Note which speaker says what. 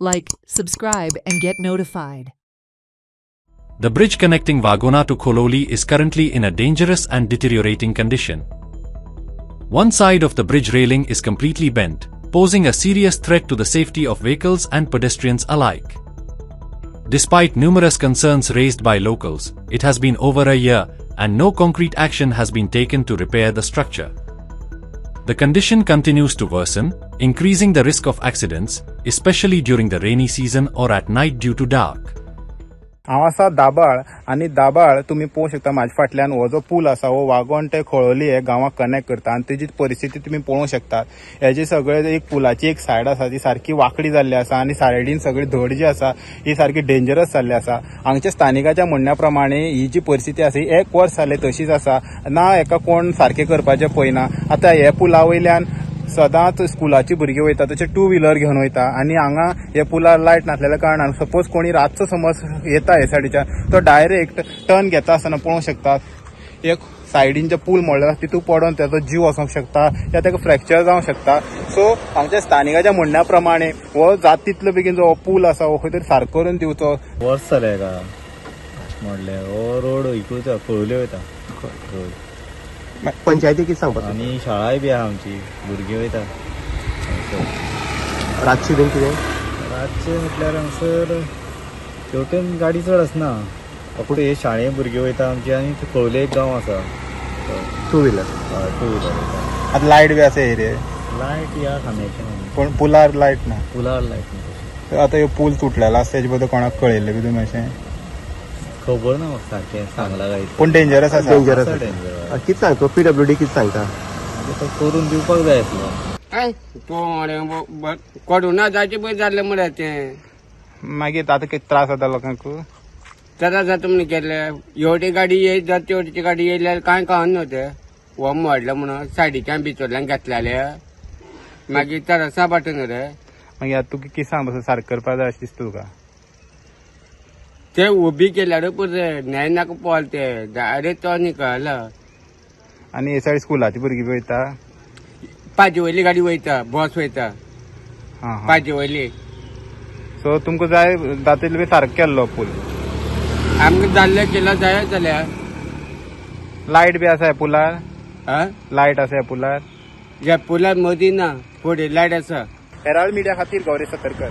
Speaker 1: like, subscribe and get notified.
Speaker 2: The bridge connecting Wagona to Khololi is currently in a dangerous and deteriorating condition. One side of the bridge railing is completely bent, posing a serious threat to the safety of vehicles and pedestrians alike. Despite numerous concerns raised by locals, it has been over a year and no concrete action has been taken to repair the structure. The condition continues to worsen, increasing the risk of accidents, especially during the rainy season or at night due to dark.
Speaker 3: हांव आसा दाबाळ आनी दाबाळ तुम्ही पळोवंक शकता माझ्या फाटल्यान हो जो पूल आसा हो वागोन ते खोळोली हे गांवाक कनेक्ट करता आनी तेजी परिस्थिती तुम्ही पळोवंक शकता. हेजे सगळे एक पुलाची एक सायड आसा ती सारकी वाकडी जाल्ली आसा आनी सायडीन सगळी धड जी आसा ही सारकी डेंजरस जाल्ली आसा. हांगच्या स्थानिकाच्या म्हणण्या प्रमाणे ही जी परिस्थिती आसा ही 1 वर्स जाले तशीच आसा ना हेका कोण सारखे करपाचे पळयना. आता हे पुला वयल्यान सदांच स्कुलाची भुरगीं वयता तशें 2 व्हिलर घेवन वयता आनी हांगा हे पुलार लायट नासलेल्या कारणान सपोज कोणी रातचो समज येता हे सायडीच्यान तो डायरेक्ट टर्न घेता आसतना पळोवंक शकता एक सायडीन जे पूल मोडला तितून पडोन त्याचो जीव वचोंक शकता या ताका फ्रॅक्चर जावंक शकता. सो हांगच्या स्थानिकाच्या म्हणण्या प्रमाणे हो जात तितलो बेगीन जो पूल आसा हो खंय तरी सारको करून दिवचो.
Speaker 4: वर्स जाले का मोडले हो रोड इकूच खोळोली वयता
Speaker 5: पंचायती कितें सांगपाक
Speaker 4: आनी शाळाय बी आहा आमची भुरगीं वयता.
Speaker 5: रातची बीन कितें
Speaker 4: रातचे म्हटल्यार हांगसर शेवटेन गाडी चड आसना फक्त हे शाळे भुरगीं वयता आमची आनी खोळोली एक गांव आसा
Speaker 5: 2 व्हिलर
Speaker 4: 2 व्हिलर वयता.
Speaker 3: आतां लायट बी आसा एरिये
Speaker 4: लायट या खांब्याचे
Speaker 3: पण पुलार लायट ना.
Speaker 4: पुलार लायट ना.
Speaker 3: आतां ह्यो पूल तुटलेलो आसा तेजे बद्दल कोणाक कळयल्लें बी तुमी अशें
Speaker 4: खबर ना म्हाका सारकें सांगला काय
Speaker 3: पूण डेंजरस आसा.
Speaker 5: डेंजरस कितें सांगता PWD कितें सांगता
Speaker 4: तो करून दिवपाक जाय आसलो.
Speaker 6: तो कोडूना जायचे पळय जाल्ले म्हळ्यार तें
Speaker 3: मागीर आतां कितें त्रास जाता लोकांक
Speaker 6: त्रास जाता म्हण केले एवढी गाडी येयत जाता तेवढीची गाडी येयल्यार कांय कळना न्हू तें हो मोडले म्हणून सायडीच्यान भितरल्यान घेतलेले मागीर त्रासा पाटून न्हू रे.
Speaker 3: मागीर आतां तुका किसां पासून सारको करपा जाय अशें दिसता तुका.
Speaker 6: ते उबी केल्यार पुरे न्याय नाका पोल ते डायरेक्ट तो निकळला.
Speaker 3: आनी हे सायड स्कुलाची भुरगीं बी वयता
Speaker 6: पाजी वयली गाडी वयता बस वयता पाजी वयली.
Speaker 3: सो तुमकां जाय जाता तितलो सारको केल्लो पूल
Speaker 6: आमकां जाल्ले केलो जाय जाल्यार.
Speaker 3: लायट बी आसा ह्या पुलार लायट आसा ह्या पुलार
Speaker 6: ह्या पुलार मदीं ना फुडें लायट आसा.
Speaker 3: हेराल्ड मिडिया खातीर गौरी सतरकर.